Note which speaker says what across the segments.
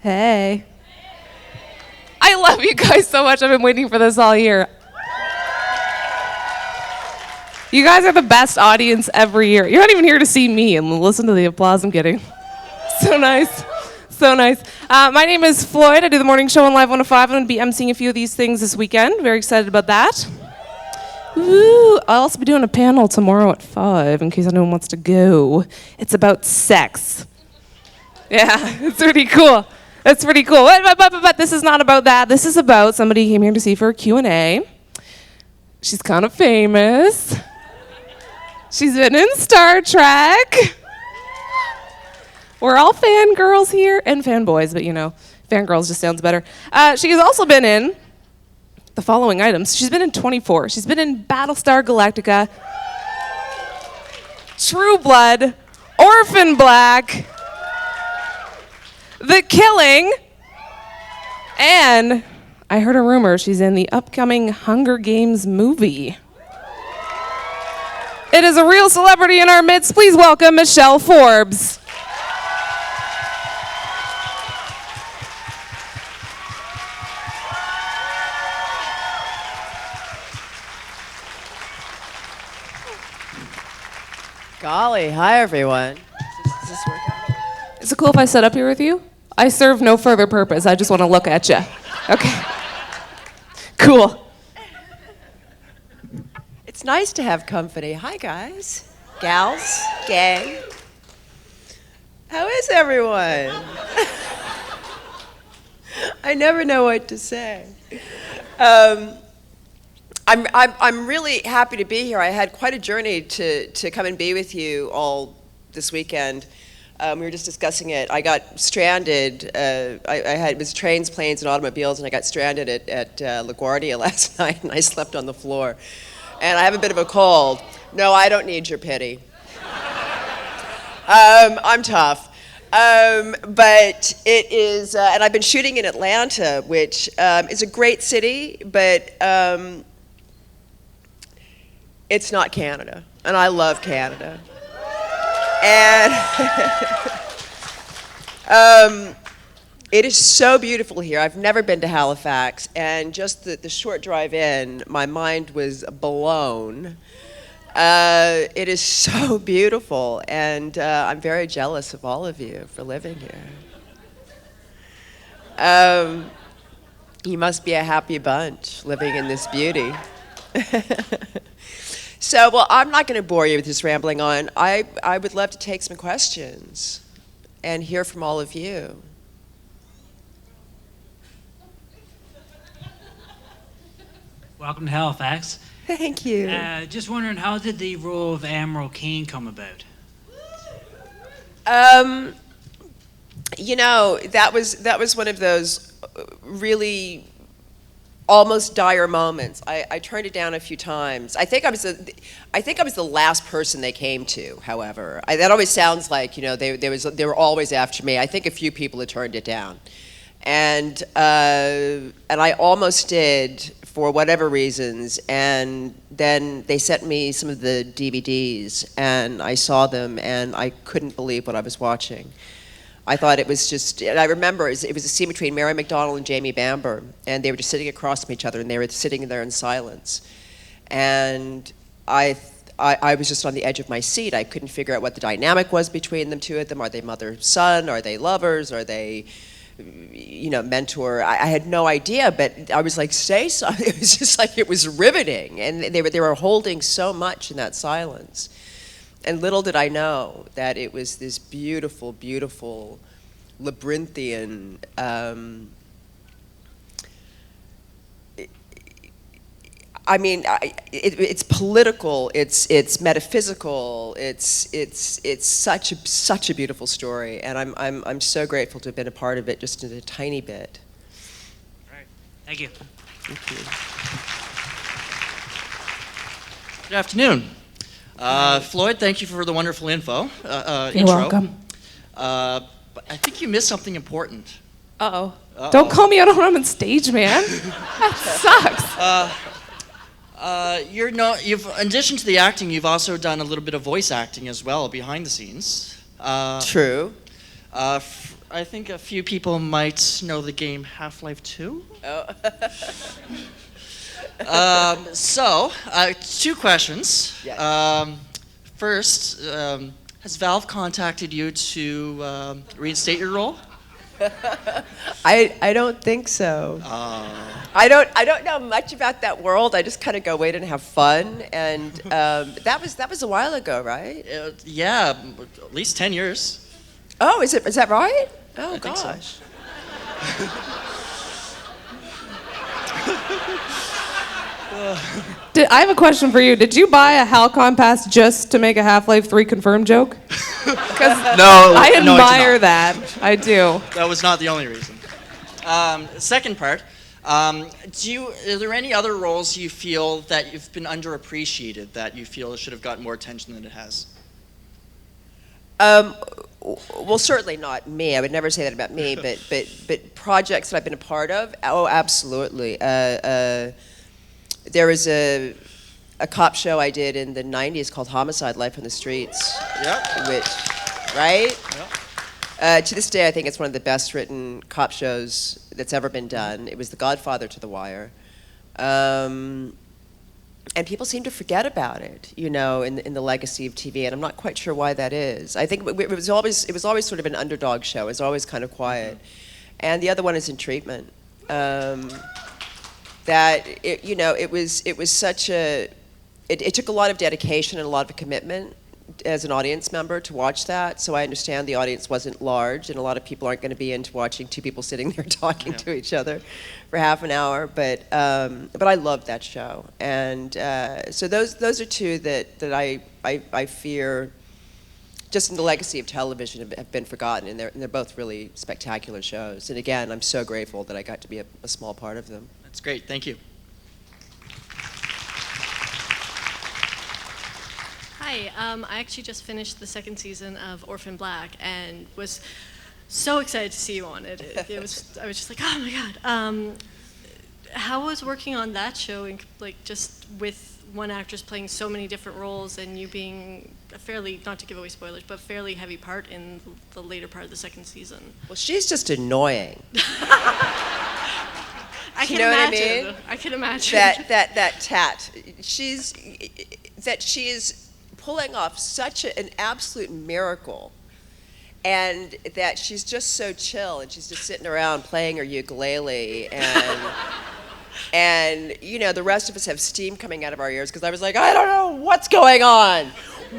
Speaker 1: Hey. I love you guys so much. I've been waiting for this all year. You guys are the best audience every year. You're not even here to see me and listen to the applause I'm getting. So nice. So nice. My name is Floyd. I do the morning show on Live 105. I'm going to be emceeing a few of these things this weekend. Very excited about that. Ooh, I'll also be doing a panel tomorrow at 5 in case anyone wants to go. It's about sex. Yeah, it's pretty cool. That's pretty cool. But this is not about that. This is about somebody who came here to see for a Q&A. She's kind of famous. She's been in Star Trek. We're all fangirls here, and fanboys, but you know, fangirls just sounds better. She has also been in the following items. She's been in 24. She's been in Battlestar Galactica, True Blood, Orphan Black, The Killing, and I heard a rumor she's in the upcoming Hunger Games movie. It is a real celebrity in our midst. Please welcome Michelle Forbes.
Speaker 2: Golly, hi everyone. Does this work?
Speaker 1: Is it cool if I sit up here with you? I serve no further purpose. I just want to look at you. Okay. Cool.
Speaker 2: It's nice to have company. Hi guys, gals, gang. How is everyone? I never know what to say. I'm really happy to be here. I had quite a journey to come and be with you all this weekend. We were just discussing it. I got stranded. It was trains, planes, and automobiles, and I got stranded at LaGuardia last night, and I slept on the floor. And I have a bit of a cold. No, I don't need your pity. I'm tough. But it is, and I've been shooting in Atlanta, which is a great city, but it's not Canada. And I love Canada. And it is so beautiful here. I've never been to Halifax, and just the short drive in, my mind was blown. It is so beautiful, and I'm very jealous of all of you for living here. You must be a happy bunch living in this beauty. So, well, I'm not going to bore you with this rambling on. I would love to take some questions and hear from all of you.
Speaker 3: Welcome to Halifax.
Speaker 2: Thank you.
Speaker 3: Just wondering, how did the role of Admiral Kane come about?
Speaker 2: You know, that was one of those really almost dire moments. I turned it down a few times. I think I was the last person they came to. However, that always sounds like, you know, they were always after me. I think a few people had turned it down, and I almost did for whatever reasons. And then they sent me some of the DVDs, and I saw them, and I couldn't believe what I was watching. I thought it was just, and I remember it was a scene between Mary McDonnell and Jamie Bamber, and they were just sitting across from each other, and they were sitting there in silence. And I was just on the edge of my seat. I couldn't figure out what the dynamic was between them, two of them. Are they mother-son? Are they lovers? Are they, you know, mentor? I had no idea, but I was like, say something. It was just like, it was riveting, and they were holding so much in that silence. And little did I know that it was this beautiful, beautiful, labyrinthian, it's political, it's metaphysical, it's such a beautiful story, and I'm so grateful to have been a part of it, just in a tiny bit.
Speaker 3: All right, thank you.
Speaker 2: Thank you.
Speaker 4: Good afternoon. Floyd, thank you for the wonderful info.
Speaker 1: You're
Speaker 4: intro.
Speaker 1: welcome.
Speaker 4: But I think you missed something important.
Speaker 1: Uh-oh. Don't call me out when I'm on stage, man. That sucks.
Speaker 4: You've, in addition to the acting, you've also done a little bit of voice acting as well behind the scenes.
Speaker 2: True.
Speaker 4: I think a few people might know the game Half-Life 2.
Speaker 2: Oh.
Speaker 4: Two questions.
Speaker 2: Yes.
Speaker 4: First, has Valve contacted you to reinstate your role?
Speaker 2: I don't think so. I don't know much about that world. I just kind of go in and have fun, and that was a while ago, right?
Speaker 4: Yeah, at least 10 years.
Speaker 2: Oh, is that right? Oh,
Speaker 4: I think so.
Speaker 2: gosh.
Speaker 1: I have a question for you. Did you buy a Hal-Con pass just to make a Half-Life 3 confirmed joke? Because
Speaker 4: No,
Speaker 1: I
Speaker 4: no, I did
Speaker 1: admire
Speaker 4: not.
Speaker 1: that. I do.
Speaker 4: That was not the only reason. Second part, are there any other roles you feel that you've been underappreciated that you feel should have gotten more attention than it has?
Speaker 2: Well, certainly not me. I would never say that about me. But projects that I've been a part of. Oh, absolutely. There was a cop show I did in the '90s called Homicide: Life on the Streets.
Speaker 4: Yep.
Speaker 2: Right?
Speaker 4: Yep.
Speaker 2: To this day, I think it's one of the best written cop shows that's ever been done. It was the godfather to The Wire. And people seem to forget about it, in the legacy of TV, and I'm not quite sure why that is. I think it was always sort of an underdog show. It was always kind of quiet. And the other one is In Treatment. It was such a. It took a lot of dedication and a lot of commitment as an audience member to watch that. So I understand the audience wasn't large, and a lot of people aren't going to be into watching two people sitting there talking to each other for half an hour. But I loved that show, and so those are two that I fear, just in the legacy of television, have been forgotten, and they're both really spectacular shows. And again, I'm so grateful that I got to be a small part of them.
Speaker 4: That's great. Thank you.
Speaker 5: Hi, I actually just finished the second season of Orphan Black and was so excited to see you on it. I was just like, oh my god. How was working on that show, just with one actress playing so many different roles and you being a fairly, not to give away spoilers, but fairly heavy part in the later part of the second season?
Speaker 2: Well, she's just annoying.
Speaker 5: I can
Speaker 2: know what I
Speaker 5: imagine.
Speaker 2: mean?
Speaker 5: I can imagine.
Speaker 2: That tat. She is pulling off such an absolute miracle, and that she's just so chill, and she's just sitting around playing her ukulele, and the rest of us have steam coming out of our ears because I was like, I don't know what's going on.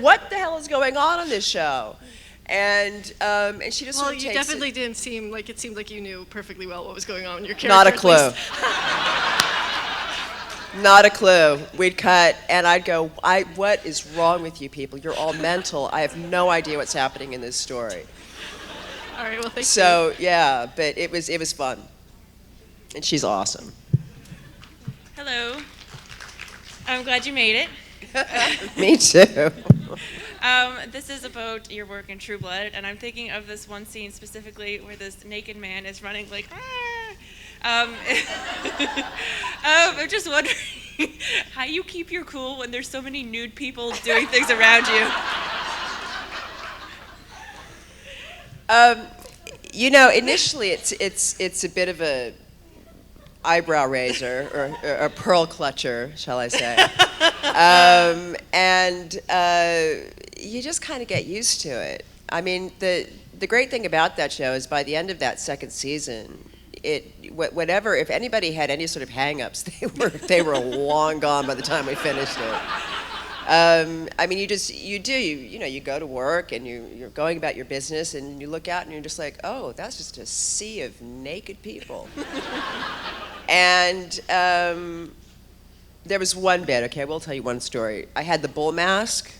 Speaker 2: What the hell is going on this show? And she just sort of takes
Speaker 5: you definitely didn't seem like, it seemed like you knew perfectly well what was going on in your character.
Speaker 2: Not a
Speaker 5: at
Speaker 2: clue.
Speaker 5: least.
Speaker 2: Not a clue. We'd cut, and I'd go, what is wrong with you people? You're all mental. I have no idea what's happening in this story.
Speaker 5: All right, well, thank you.
Speaker 2: So, yeah, but it was fun. And she's awesome.
Speaker 6: Hello. I'm glad you made it.
Speaker 2: Me too.
Speaker 6: This is about your work in True Blood, and I'm thinking of this one scene specifically where this naked man is running like, ah! I'm just wondering how you keep your cool when there's so many nude people doing things around you.
Speaker 2: Initially it's a bit of a eyebrow raiser or a pearl clutcher, shall I say. You just kind of get used to it. I mean, the great thing about that show is by the end of that second season, if anybody had any sort of hang-ups, they were long gone by the time we finished it. I mean, you go to work and you're going about your business and you look out and you're just like, oh, that's just a sea of naked people. And there was one bit, okay, I will tell you one story. I had the bull mask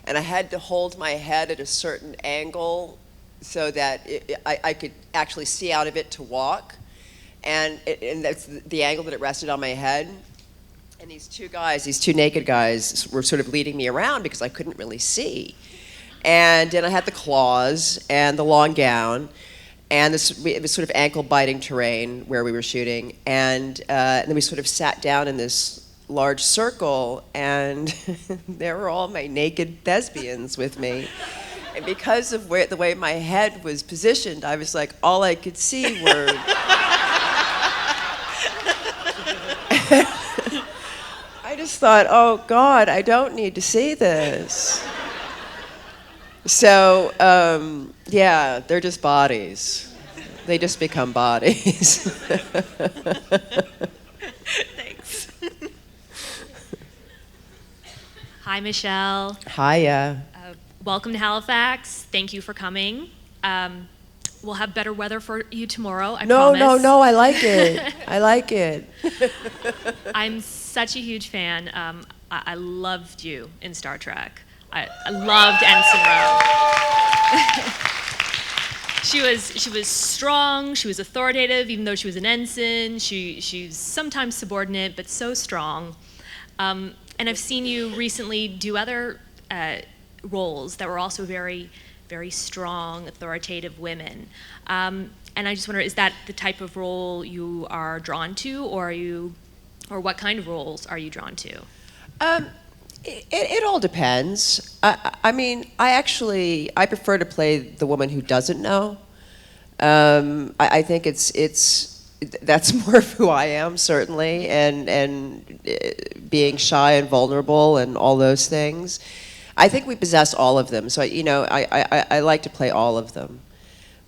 Speaker 2: and I had to hold my head at a certain angle so that I could actually see out of it to walk. And that's the angle that it rested on my head. And these two naked guys were sort of leading me around because I couldn't really see. And then I had the claws and the long gown. And it was sort of ankle-biting terrain where we were shooting. And then we sort of sat down in this large circle, and there were all my naked thespians with me. And because of the way my head was positioned, I was like, all I could see were. I just thought, oh God, I don't need to see this. So, yeah, they're just bodies. They just become bodies.
Speaker 6: Thanks.
Speaker 7: Hi, Michelle.
Speaker 2: Hiya.
Speaker 7: Welcome to Halifax. Thank you for coming. We'll have better weather for you tomorrow, I promise.
Speaker 2: No, I like it. I like it.
Speaker 7: I'm such a huge fan. I loved you in Star Trek. I loved Ensign Rose. She was strong, she was authoritative, even though she was an ensign. She's sometimes subordinate, but so strong. And I've seen you recently do other roles that were also very, very strong, authoritative women. And I just wonder, is that the type of role you are drawn to, or what kind of roles are you drawn to?
Speaker 2: It all depends. I mean, I prefer to play the woman who doesn't know. I think that's more of who I am, certainly, and being shy and vulnerable and all those things. I think we possess all of them, so I like to play all of them.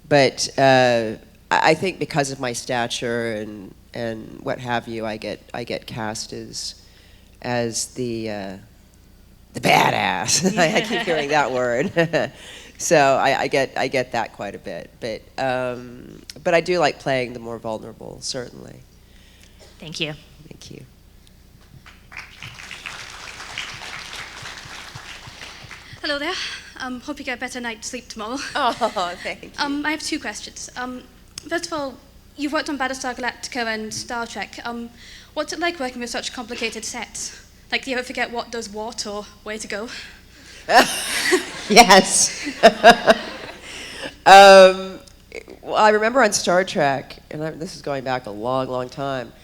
Speaker 2: But I think because of my stature and what have you, I get cast as the badass. I keep hearing that word. So I get that quite a bit. But I do like playing the more vulnerable, certainly.
Speaker 7: Thank you.
Speaker 2: Thank you.
Speaker 8: Hello there. Hope you get a better night's sleep tomorrow.
Speaker 2: Oh, thank you.
Speaker 8: I have two questions. First of all, you've worked on Battlestar Galactica and Star Trek. What's it like working with such complicated sets? Like, do you ever forget what does what or where to go?
Speaker 2: Yes. Well, I remember on Star Trek, and this is going back a long, long time.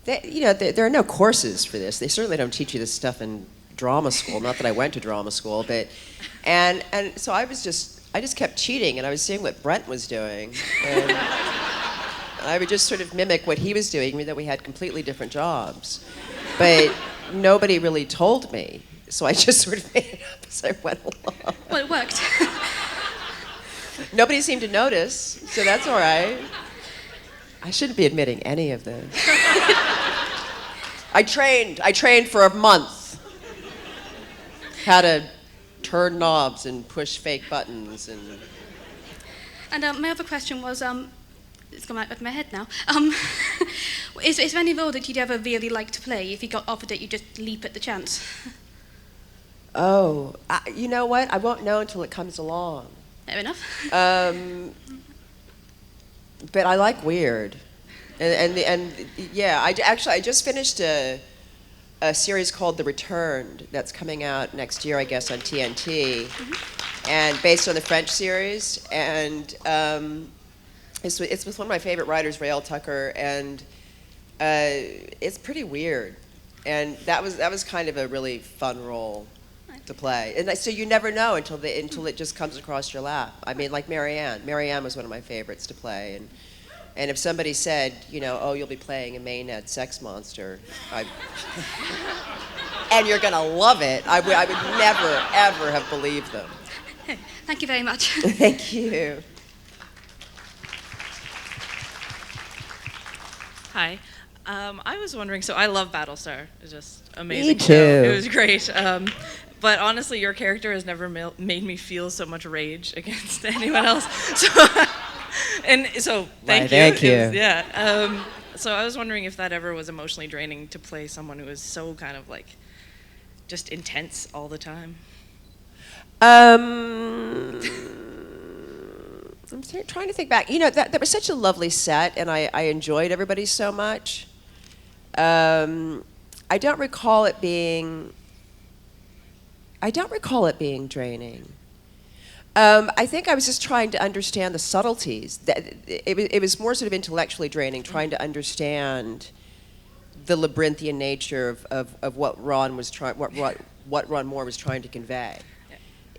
Speaker 2: There are no courses for this. They certainly don't teach you this stuff in drama school. Not that I went to drama school, but and so I just kept cheating, and I was seeing what Brent was doing, and I would just sort of mimic what he was doing, even though we had completely different jobs. But nobody really told me, so I just sort of made it up as I went along.
Speaker 8: Well, it worked.
Speaker 2: Nobody seemed to notice, so that's all right. I shouldn't be admitting any of this. I trained for a month. How to turn knobs and push fake buttons
Speaker 8: And my other question was, it's gone out of my head now. Is there any role that you'd ever really like to play? If you got offered it, you'd just leap at the chance?
Speaker 2: Oh, you know what? I won't know until it comes along.
Speaker 8: Fair enough.
Speaker 2: But I like weird, and yeah. I just finished a series called The Returned that's coming out next year, I guess, on TNT, and based on the French series, and it's with one of my favorite writers, Rael Tucker, and it's pretty weird, and that was kind of a really fun role to play, and so you never know until it just comes across your lap. I mean, like Marianne was one of my favorites to play, and if somebody said, oh, you'll be playing a Maynard sex monster, and you're gonna love it, I would never ever have believed them.
Speaker 8: Thank you very much.
Speaker 2: Thank you.
Speaker 6: Hi. I was wondering, so I love Battlestar. It's just amazing.
Speaker 2: Me too.
Speaker 6: Show. It was great. But honestly, your character has never made me feel so much rage against anyone else. So thank you.
Speaker 2: Thank you.
Speaker 6: Yeah. So I was wondering if that ever was emotionally draining to play someone who was so kind of like just intense all the time.
Speaker 2: I'm trying to think back. That was such a lovely set, and I enjoyed everybody so much. I don't recall it being draining. I think I was just trying to understand the subtleties. It was more sort of intellectually draining, trying to understand the labyrinthian nature of what Ron Moore was trying to convey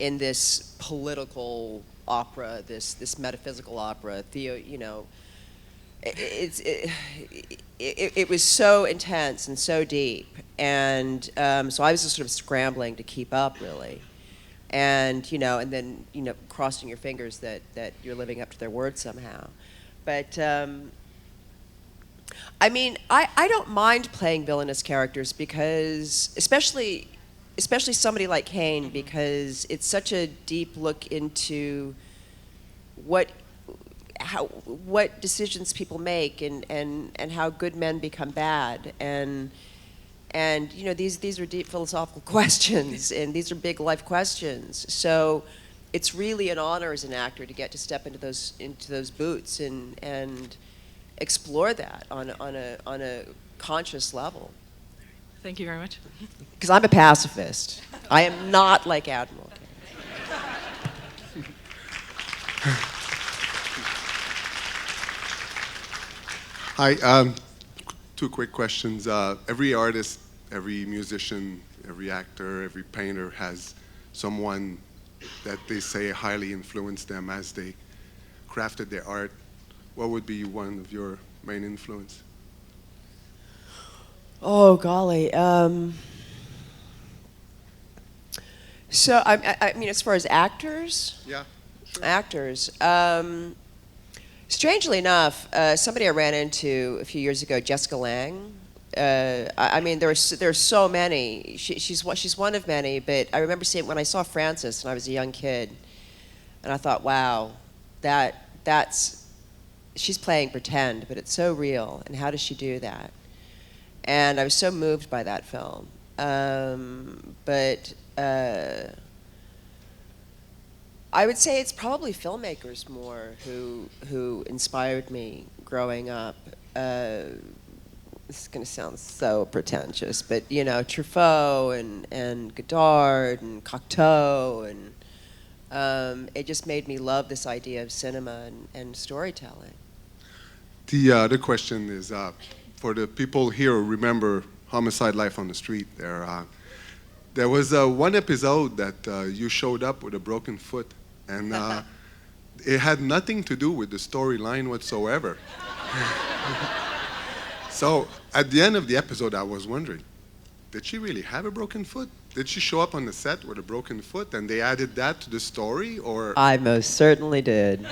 Speaker 2: in this political opera, this metaphysical opera. It was so intense and so deep, and so I was just sort of scrambling to keep up, really, and and then crossing your fingers that you're living up to their word somehow. But I mean, I don't mind playing villainous characters because, especially somebody like Kane, because it's such a deep look into what decisions people make and how good men become bad, and these are deep philosophical questions, and these are big life questions. So it's really an honor as an actor to get to step into those boots and explore that on a conscious level.
Speaker 9: Thank you very much.
Speaker 2: Because I'm a pacifist. I am not like Admiral Kane.
Speaker 10: Hi, two quick questions. Every artist, every musician, every actor, every painter has someone that they say highly influenced them as they crafted their art. What would be one of your main influence?
Speaker 2: Oh, golly. So, I mean, as far as actors?
Speaker 10: Yeah, sure.
Speaker 2: Actors. Strangely enough, somebody I ran into a few years ago, Jessica Lange. I mean, there's so many. She's one of many, but I remember seeing when I saw Frances when I was a young kid, and I thought, wow, she's playing pretend, but it's so real, and how does she do that? And I was so moved by that film. But I would say it's probably filmmakers more who inspired me growing up. This is going to sound so pretentious, but Truffaut and Godard and Cocteau, and it just made me love this idea of cinema and storytelling.
Speaker 10: The other question is, for the people here who remember Homicide: Life on the Street, there was one episode that you showed up with a broken foot, and it had nothing to do with the storyline whatsoever. So at the end of the episode, I was wondering, did she really have a broken foot? Did she show up on the set with a broken foot, and they added that to the story, or?
Speaker 2: I most certainly did.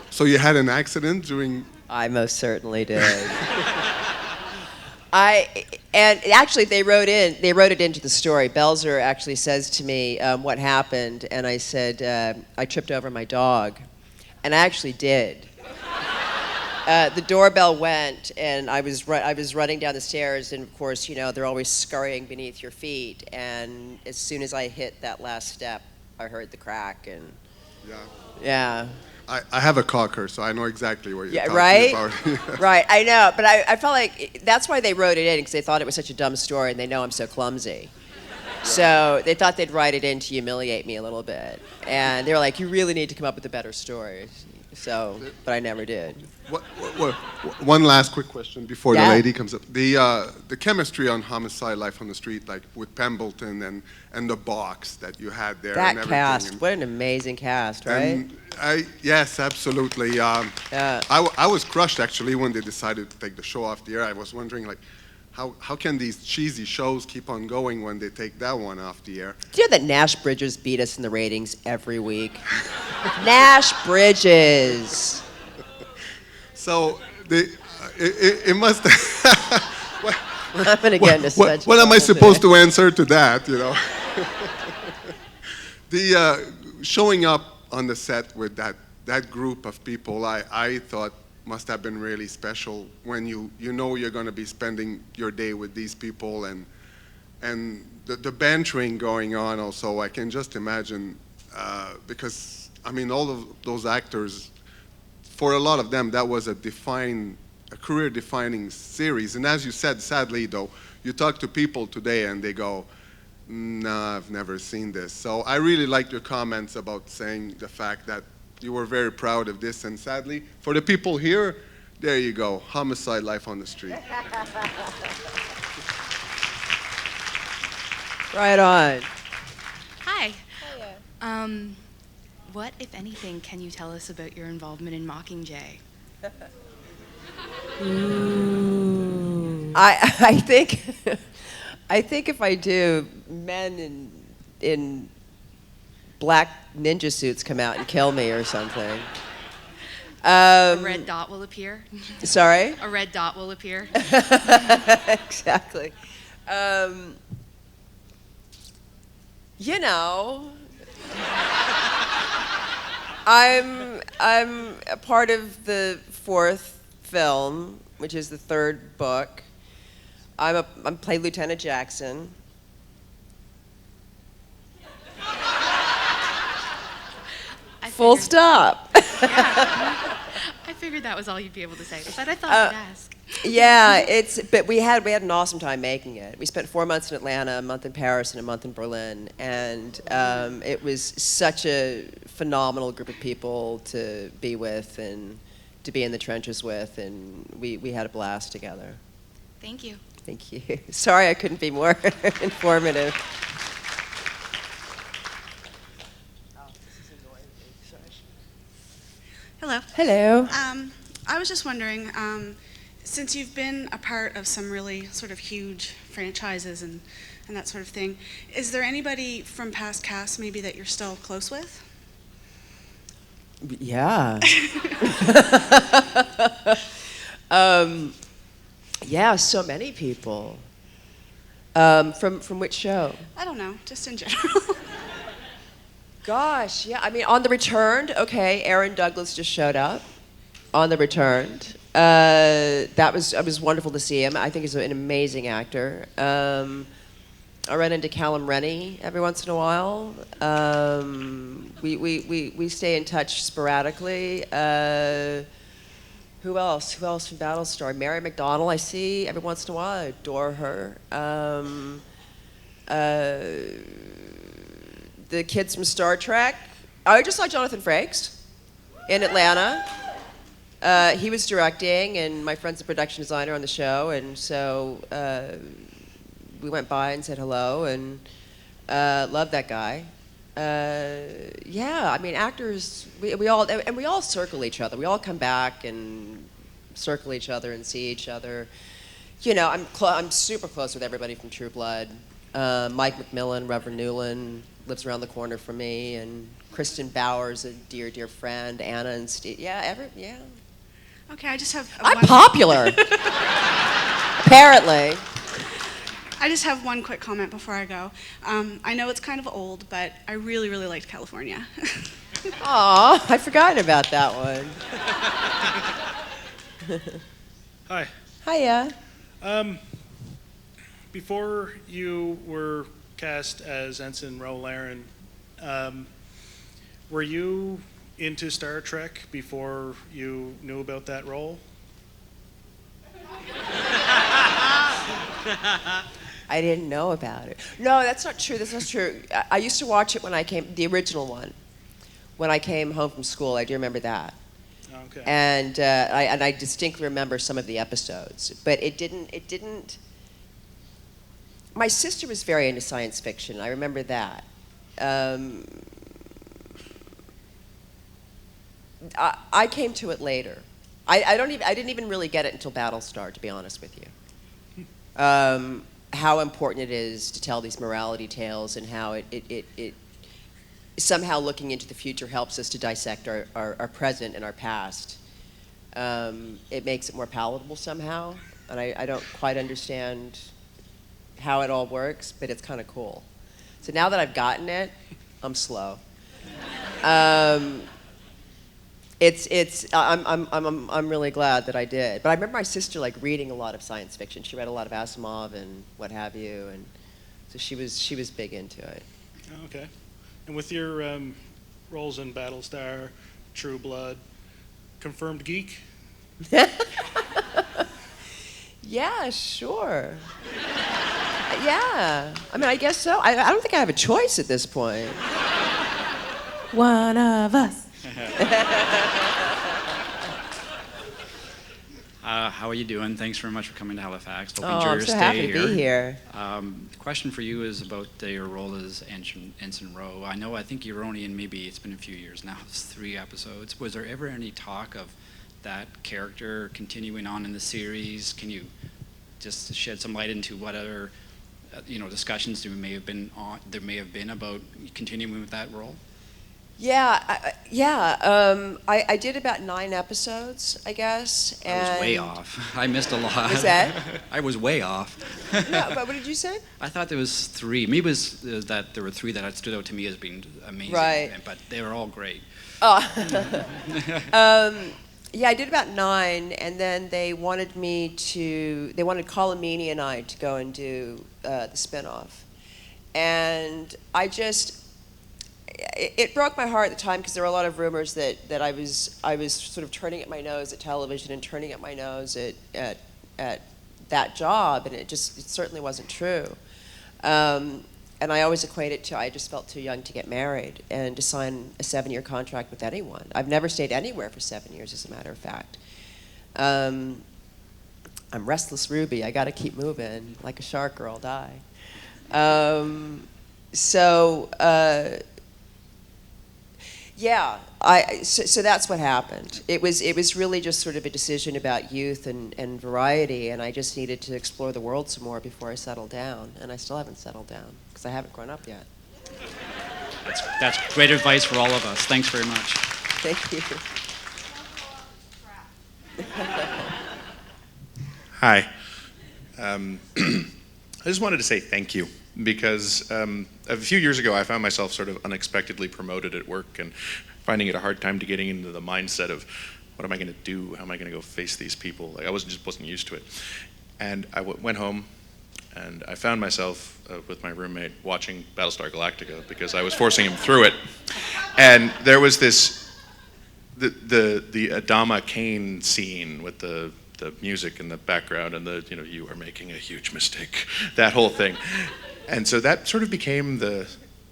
Speaker 10: So you had an accident during?
Speaker 2: I most certainly did. And actually they wrote it into the story. Belzer actually says to me what happened, and I said I tripped over my dog, and I actually did. The doorbell went, and I was running down the stairs, and of course they're always scurrying beneath your feet, and as soon as I hit that last step, I heard the crack, and yeah.
Speaker 10: I have a cocker, so I know exactly what you're talking
Speaker 2: right?
Speaker 10: about.
Speaker 2: Right, I know, but I felt like that's why they wrote it in, because they thought it was such a dumb story, and they know I'm so clumsy. So they thought they'd write it in to humiliate me a little bit. And they were like, you really need to come up with a better story. So, but I never did.
Speaker 10: One last quick question before
Speaker 2: Yeah.
Speaker 10: the lady comes up. The chemistry on Homicide: Life on the Street, like with Pembleton and the box that you had there.
Speaker 2: That
Speaker 10: and everything.
Speaker 2: cast, what an amazing cast, right?
Speaker 10: And yes, absolutely. I was crushed actually when they decided to take the show off the air. I was wondering, like, how can these cheesy shows keep on going when they take that one off the air?
Speaker 2: Do you know that Nash Bridges beat us in the ratings every week? Nash Bridges.
Speaker 10: So it must.
Speaker 2: I'm gonna get into such.
Speaker 10: What am I
Speaker 2: trouble
Speaker 10: supposed
Speaker 2: today.
Speaker 10: to answer to that? The showing up on the set with that group of people, I thought must have been really special when you know you're going to be spending your day with these people, and the bantering going on also. I can just imagine because I mean all of those actors, for a lot of them that was a career-defining series. And as you said, sadly though, you talk to people today and they go, "No, I've never seen this." So I really liked your comments about saying the fact that you were very proud of this, and sadly, for the people here, there you go, Homicide: Life on the Street.
Speaker 2: Right on.
Speaker 11: What, if anything, can you tell us about your involvement in Mockingjay?
Speaker 2: I think I think if I do, men in black ninja suits come out and kill me or something.
Speaker 11: A red dot will appear.
Speaker 2: Sorry?
Speaker 11: A red dot will appear.
Speaker 2: Exactly. You know, I'm a part of the fourth film, which is the third book. I'm played Lieutenant Jackson. Full stop.
Speaker 11: I figured that was all you'd be able to say, but I thought I'd ask.
Speaker 2: Yeah, but we had an awesome time making it. We spent 4 months in Atlanta, a month in Paris, and a month in Berlin, and it was such a phenomenal group of people to be with and to be in the trenches with, and we had a blast together.
Speaker 11: Thank you.
Speaker 2: Thank you. Sorry I couldn't be more informative.
Speaker 12: Hello.
Speaker 2: Hello.
Speaker 12: I was just wondering, since you've been a part of some really sort of huge franchises and that sort of thing, is there anybody from past casts maybe that you're still close with?
Speaker 2: Yeah. Yeah, so many people. From which show?
Speaker 12: I don't know, just in general.
Speaker 2: Gosh, yeah. I mean, on The Returned, okay, Aaron Douglas just showed up on The Returned. It was wonderful to see him. I think he's an amazing actor. I run into Callum Rennie every once in a while. We stay in touch sporadically. Who else? Who else from Battlestar? Mary McDonnell I see every once in a while. I adore her. The kids from Star Trek. I just saw Jonathan Frakes in Atlanta. He was directing, and my friend's a production designer on the show, and so we went by and said hello, and loved that guy. Yeah, I mean, actors, we all circle each other. We all come back and circle each other and see each other. You know, I'm super close with everybody from True Blood. Mike McMillan, Reverend Newland lives around the corner from me, and Kristen Bauer's a dear, dear friend. Anna and Steve. Yeah, yeah.
Speaker 12: Okay, I just have.
Speaker 2: I'm popular. Apparently.
Speaker 12: I just have one quick comment before I go. I know it's kind of old, but I really, really liked California.
Speaker 2: Aw, I forgot about that one.
Speaker 13: Hi.
Speaker 2: Hiya.
Speaker 13: Before you were cast as Ensign Ro Laren, were you into Star Trek before you knew about that role?
Speaker 2: I didn't know about it. No, that's not true. That's not true. I used to watch it when I came, the original one, when I came home from school. I do remember that.
Speaker 13: Okay.
Speaker 2: And I distinctly remember some of the episodes, but it didn't. My sister was very into science fiction. I remember that. I came to it later. I didn't even really get it until Battlestar, to be honest with you. How important it is to tell these morality tales, and how it somehow looking into the future helps us to dissect our present and our past. It makes it more palatable somehow, and I don't quite understand how it all works, but it's kind of cool. So now that I've gotten it, I'm slow. I'm really glad that I did. But I remember my sister like reading a lot of science fiction. She read a lot of Asimov and what have you, and so she was big into it.
Speaker 13: Okay. And with your roles in Battlestar, True Blood, confirmed geek?
Speaker 2: Yeah, sure. Yeah. I mean, I guess so. I don't think I have a choice at this point. One of us.
Speaker 14: How are you doing? Thanks very much for coming to Halifax. Hope you
Speaker 2: Oh,
Speaker 14: enjoy
Speaker 2: I'm
Speaker 14: your
Speaker 2: so
Speaker 14: stay
Speaker 2: happy to be here.
Speaker 14: The question for you is about your role as Ensign Rowe. I think you're only in, maybe it's been a few years now, it's 3 episodes. Was there ever any talk of that character continuing on in the series? Can you just shed some light into what other discussions there may have been about continuing with that role?
Speaker 2: Yeah, I did about 9 episodes, I guess.
Speaker 14: I was way off. I missed a lot.
Speaker 2: Was that?
Speaker 14: I was way off.
Speaker 2: No, but what did you say?
Speaker 14: I thought there was 3. Maybe it was that there were 3 that stood out to me as being amazing.
Speaker 2: Right.
Speaker 14: But they were all great.
Speaker 2: Oh. Yeah, I did about 9, and then they wanted Colomini and I to go and do the spinoff. And it broke my heart at the time because there were a lot of rumors that I was sort of turning up my nose at television and turning up my nose at that job, and it certainly wasn't true. And I always equate it to I just felt too young to get married and to sign a 7-year contract with anyone. I've never stayed anywhere for 7 years, as a matter of fact. I'm restless Ruby. I got to keep moving. Like a shark or I'll die. So that's what happened. It was really just sort of a decision about youth and variety, and I just needed to explore the world some more before I settled down, and I still haven't settled down because I haven't grown up yet.
Speaker 14: That's great advice for all of us. Thanks very much.
Speaker 2: Thank you.
Speaker 15: Hi. I just wanted to say thank you because a few years ago I found myself sort of unexpectedly promoted at work and finding it a hard time to getting into the mindset of what am I going to do? How am I going to go face these people? Like I wasn't used to it. And I went home and I found myself with my roommate watching Battlestar Galactica because I was forcing him through it. And there was the Adama Kane scene with the music in the background and you are making a huge mistake, that whole thing. And so that sort of became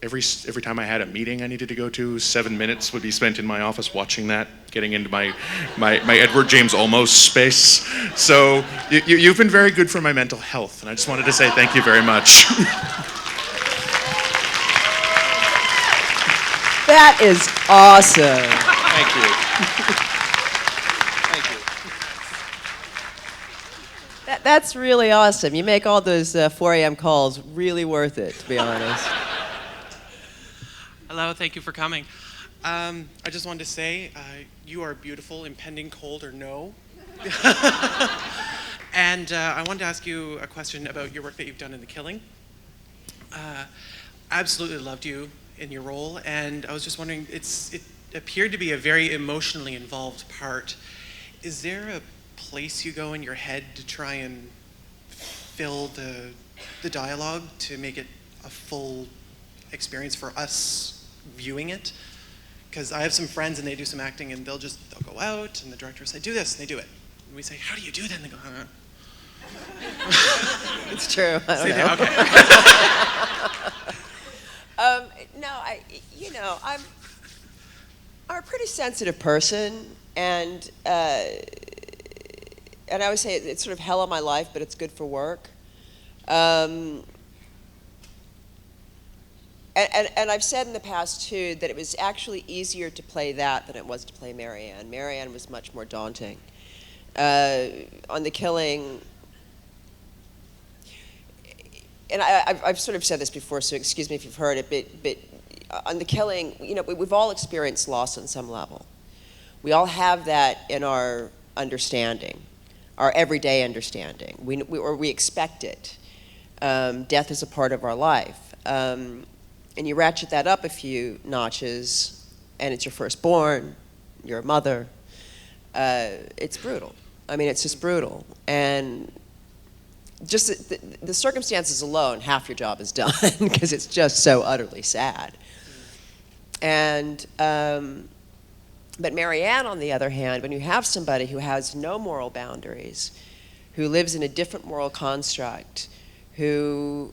Speaker 15: every time I had a meeting I needed to go to, 7 minutes would be spent in my office watching that, getting into my Edward James Olmos space. So you've been very good for my mental health, and I just wanted to say thank you very much.
Speaker 2: That is awesome.
Speaker 15: Thank you.
Speaker 2: That's really awesome. You make all those 4 a.m. calls really worth it, to be honest.
Speaker 16: Hello, thank you for coming. I just wanted to say you are beautiful, impending cold or no. And I wanted to ask you a question about your work that you've done in The Killing. Absolutely loved you in your role, and I was just wondering, it appeared to be a very emotionally involved part. Is there a place you go in your head to try and fill the dialogue to make it a full experience for us viewing it? Because I have some friends and they do some acting and they'll go out and the director will say, do this, and they do it. And we say, how do you do that? And they go,
Speaker 2: It's true. I don't know. I'm a pretty sensitive person, and I always say it's sort of hell of my life, but it's good for work. And I've said in the past, too, that it was actually easier to play that than it was to play Marianne. Marianne was much more daunting. On The Killing, and I've sort of said this before, so excuse me if you've heard it, but on The Killing, we've all experienced loss on some level. We all have that in our understanding, our everyday understanding. We expect it. Death is a part of our life. And you ratchet that up a few notches, and it's your firstborn, you're a mother. It's brutal. I mean, it's just brutal. And just the circumstances alone, half your job is done because it's just so utterly sad. And but Marianne, on the other hand, when you have somebody who has no moral boundaries, who lives in a different moral construct, who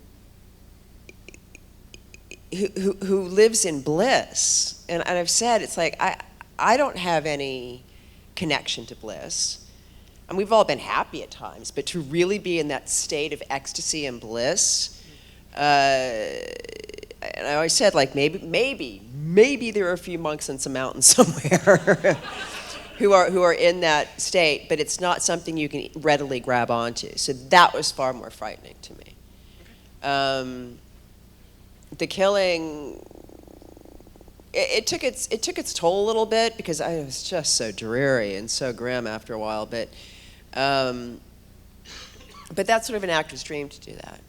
Speaker 2: lives in bliss, and I've said, it's like, I don't have any connection to bliss. and we've all been happy at times, but to really be in that state of ecstasy and bliss, and I always said, like, maybe there are a few monks in some mountain somewhere who are in that state, but it's not something you can readily grab onto. So that was far more frightening to me. The killing, it took its toll a little bit because it was just so dreary and so grim after a while. But that's sort of an actor's dream to do that,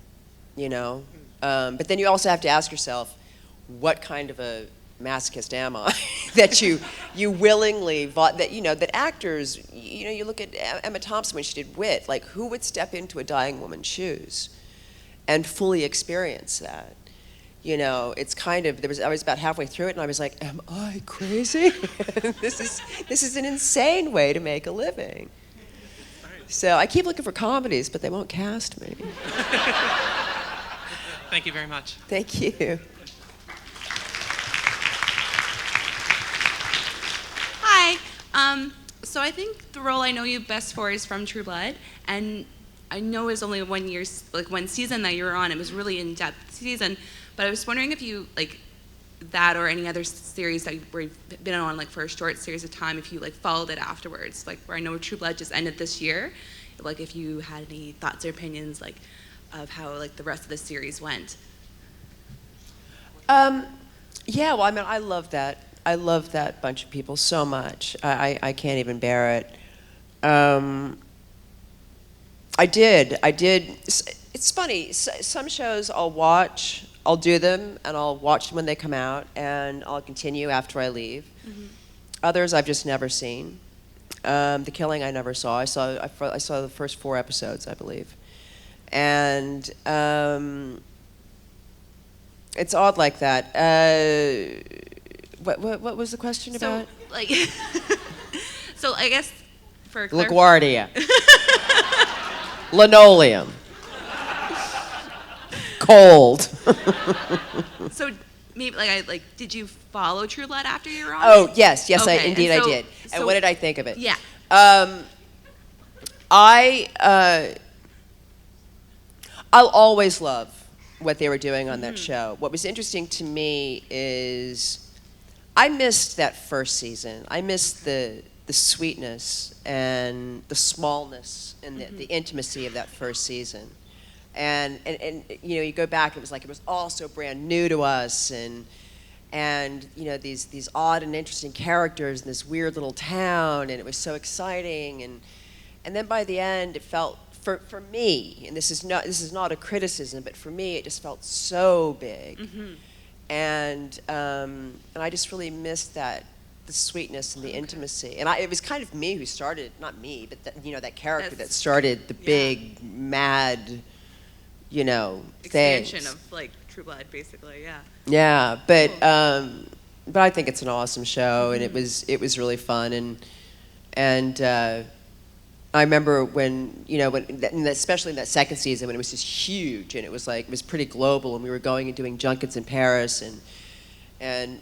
Speaker 2: you know. But then you also have to ask yourself, what kind of a masochist am I that you willingly that actors, you look at Emma Thompson when she did Wit, like who would step into a dying woman's shoes and fully experience that? You know, it's kind of, I was about halfway through it and I was like, am I crazy? This is an insane way to make a living. So I keep looking for comedies, but they won't cast me.
Speaker 16: Thank you very much.
Speaker 2: Thank you.
Speaker 11: Hi. So I think the role I know you best for is from True Blood, and I know it was only one season that you were on. It was really in-depth season, but I was wondering if you that or any other series that you've been on for a short series of time, if you followed it afterwards, where I know True Blood just ended this year, if you had any thoughts or opinions of how the rest of the series went.
Speaker 2: Yeah, well, I mean, I love that. I love that bunch of people so much. I can't even bear it. I did. It's funny. Some shows I'll do them, and I'll watch them when they come out, and I'll continue after I leave. Mm-hmm. Others I've just never seen. The Killing I never saw. I saw the first 4 episodes, I believe. And it's odd like that. What was the question about?
Speaker 11: So I guess for
Speaker 2: LaGuardia. Linoleum. Cold.
Speaker 11: So maybe did you follow True Blood after you were on?
Speaker 2: Oh yes, okay. I did. And what did I think of it?
Speaker 11: Yeah.
Speaker 2: I'll always love what they were doing on that show. What was interesting to me is I missed that first season. I missed the sweetness and the smallness and the intimacy of that first season. And you go back, it was all so brand new to us, and these odd and interesting characters in this weird little town, and it was so exciting, and then by the end it felt for me, and this is not a criticism, but for me it just felt so big. Mm-hmm. And I just really missed the sweetness and the intimacy. And it was kind of me who started, not me, but that character that started the big, mad,
Speaker 11: expansion
Speaker 2: things.
Speaker 11: of True Blood, basically, yeah.
Speaker 2: Yeah, but I think it's an awesome show, and it was really fun, and I remember when especially in that second season when it was just huge, and it was pretty global, and we were going and doing junkets in Paris, and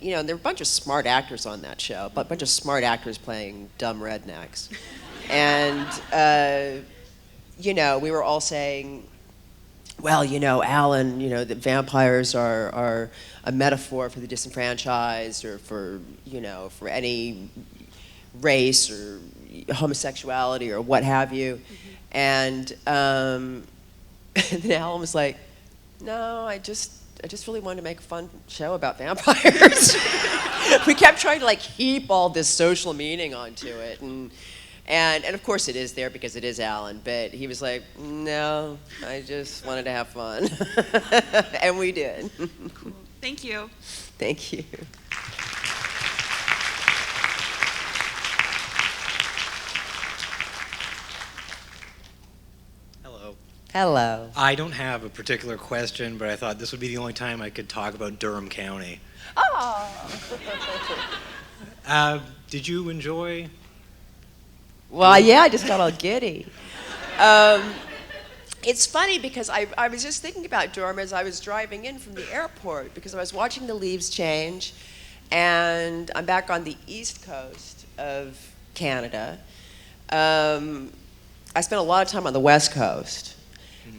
Speaker 2: there were a bunch of smart actors on that show, a bunch of smart actors playing dumb rednecks, and we were all saying, well, Alan, that vampires are a metaphor for the disenfranchised, or for any race or homosexuality or what have you. Mm-hmm. And then Alan was like, no, I just really wanted to make a fun show about vampires. We kept trying to heap all this social meaning onto it, and of course it is there because it is Alan, but he was like, no, I just wanted to have fun. And we did.
Speaker 11: Cool. Thank you.
Speaker 2: Thank you.
Speaker 17: Hello.
Speaker 2: Hello.
Speaker 17: I don't have a particular question, but I thought this would be the only time I could talk about Durham County.
Speaker 2: Oh.
Speaker 17: Did you enjoy?
Speaker 2: Well, yeah, I just got all giddy. It's funny because I was just thinking about Durham as I was driving in from the airport, because I was watching the leaves change, and I'm back on the east coast of Canada. I spent a lot of time on the West Coast,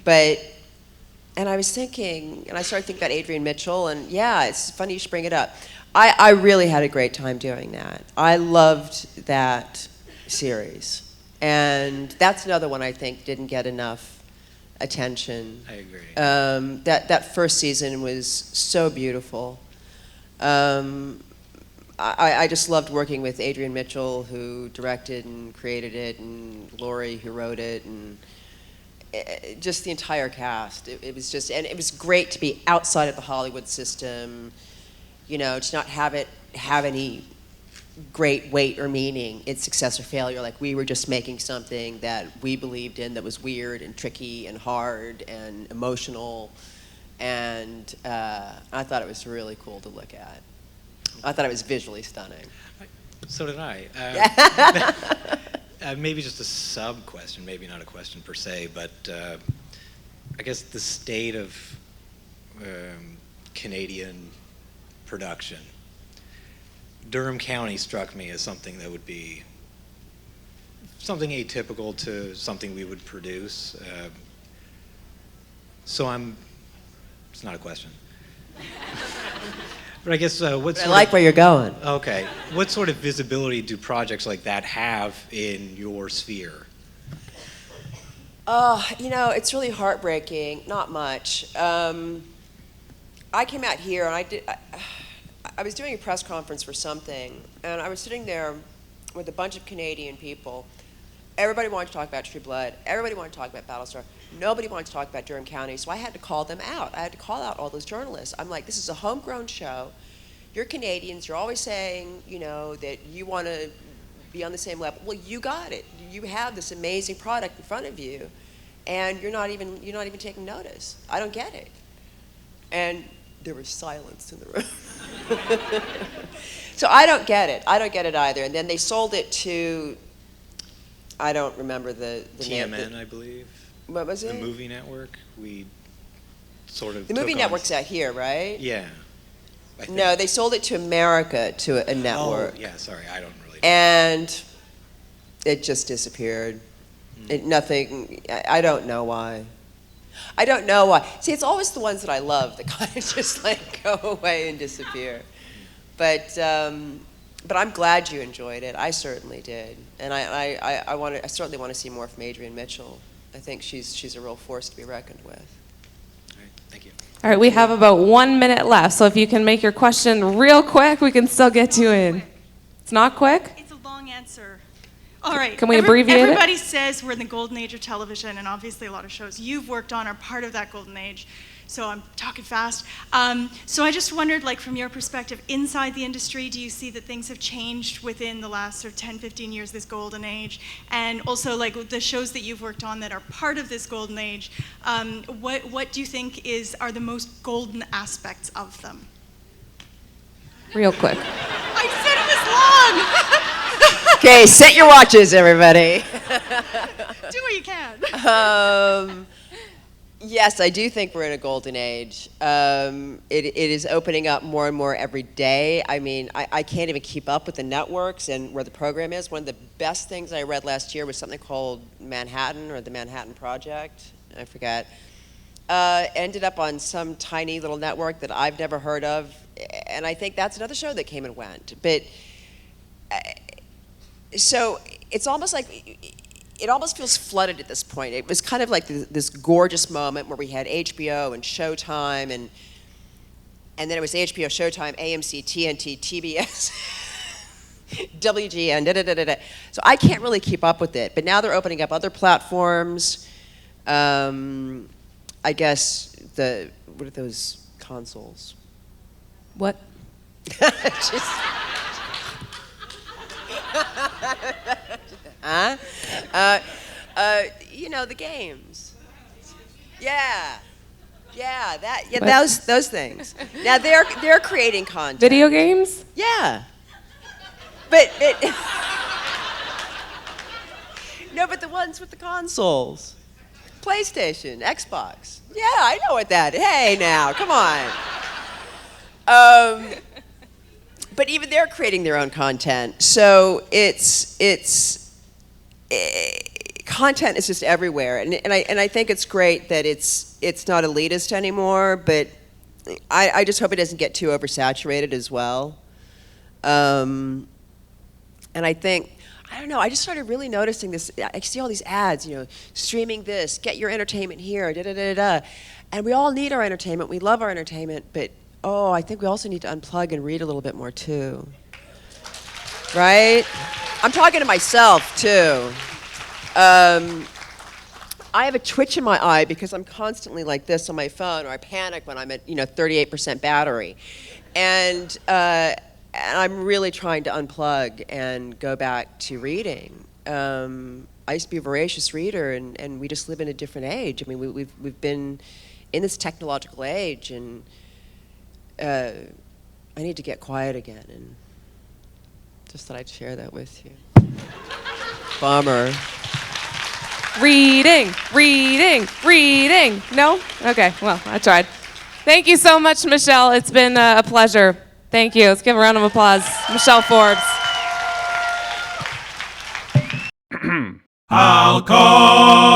Speaker 2: and I was thinking, and I started thinking about Adrian Mitchell, and yeah, it's funny you should bring it up. I really had a great time doing that. I loved that series. And that's another one I think didn't get enough attention.
Speaker 17: I agree.
Speaker 2: That first season was so beautiful. I just loved working with Adrian Mitchell, who directed and created it, and Laurie, who wrote it, and just the entire cast. It was just, and it was great to be outside of the Hollywood system, you know, to not have it have any great weight or meaning, its success or failure. Like, we were just making something that we believed in that was weird and tricky and hard and emotional, and I thought it was really cool to look at. I thought it was visually stunning.
Speaker 17: So did I. Maybe just a sub question, maybe not a question per se, but I guess the state of Canadian production. Durham County struck me as something that would be something atypical to something we would produce. It's not a question. But I guess
Speaker 2: I like where you're going.
Speaker 17: Okay. What sort of visibility do projects like that have in your sphere?
Speaker 2: You know, it's really heartbreaking. Not much. I came out here and I was doing a press conference for something, and I was sitting there with a bunch of Canadian people. Everybody wanted to talk about True Blood. Everybody wanted to talk about Battlestar. Nobody wanted to talk about Durham County, so I had to call them out. I had to call out all those journalists. I'm like, this is a homegrown show. You're Canadians. You're always saying, you know, that you want to be on the same level. Well, you got it. You have this amazing product in front of you, and you're not even taking notice. I don't get it. And there was silence in the room. So I don't get it. I don't get it either. And then they sold it to, I don't remember the name.
Speaker 17: TMN, I believe.
Speaker 2: What was it?
Speaker 17: The movie network. We sort of
Speaker 2: The movie network's out here, right?
Speaker 17: Yeah.
Speaker 2: No, they sold it to America, to a network.
Speaker 17: Oh, yeah, sorry, I don't really.
Speaker 2: And it just disappeared. Nothing, I don't know why. I don't know why. See, it's always the ones that I love that kind of just like go away and disappear. But I'm glad you enjoyed it. I certainly did, and I certainly want to see more from Adrian Mitchell. I think she's a real force to be reckoned with.
Speaker 17: All right, thank you.
Speaker 1: All right, we have about 1 minute left, so if you can make your question real quick, we can still get you in. It's not quick?
Speaker 18: It's a long answer. All right.
Speaker 1: Can we abbreviate it?
Speaker 18: Everybody says we're in the golden age of television, and obviously a lot of shows you've worked on are part of that golden age. So I'm talking fast. So I just wondered, like, from your perspective, inside the industry, do you see that things have changed within the last sort of 10, 15 years, this golden age? And also, like, the shows that you've worked on that are part of this golden age, what do you think are the most golden aspects of them?
Speaker 1: Real quick.
Speaker 18: I said it was long!
Speaker 2: Okay, set your watches, everybody.
Speaker 18: Do what you can.
Speaker 2: Yes, I do think we're in a golden age. It is opening up more and more every day. I mean, I can't even keep up with the networks and where the program is. One of the best things I read last year was something called Manhattan, or the Manhattan Project. I forget. Ended up on some tiny little network that I've never heard of. And I think that's another show that came and went. But so it's almost like, it almost feels flooded at this point. It was kind of like this gorgeous moment where we had HBO and Showtime, and then it was HBO, Showtime, AMC, TNT, TBS, WGN, da-da-da-da-da. So I can't really keep up with it. But now they're opening up other platforms. I guess what are those consoles?
Speaker 1: What?
Speaker 2: You know, the games. Yeah,
Speaker 1: What?
Speaker 2: those things. Now they're creating content.
Speaker 1: Video games?
Speaker 2: Yeah, but no, but the ones with the consoles, PlayStation, Xbox. Yeah, I know what that is. Hey, now, come on. But even they're creating their own content, so it's content is just everywhere, and I think it's great that it's not elitist anymore, but I just hope it doesn't get too oversaturated as well. And I think, I don't know, I just started really noticing this. I see all these ads, streaming this, get your entertainment here, da-da-da-da. And we all need our entertainment. We love our entertainment, but, I think we also need to unplug and read a little bit more, too. Right? I'm talking to myself, too. I have a twitch in my eye because I'm constantly like this on my phone, or I panic when I'm at 38% battery, and I'm really trying to unplug and go back to reading. I used to be a voracious reader, and we just live in a different age. I mean, we've been in this technological age, and I need to get quiet again, and just thought I'd share that with you. Bummer.
Speaker 1: Reading. No? Okay, well, I tried. Thank you so much, Michelle. It's been a pleasure. Thank you. Let's give a round of applause. Michelle Forbes.
Speaker 19: Hal-Con.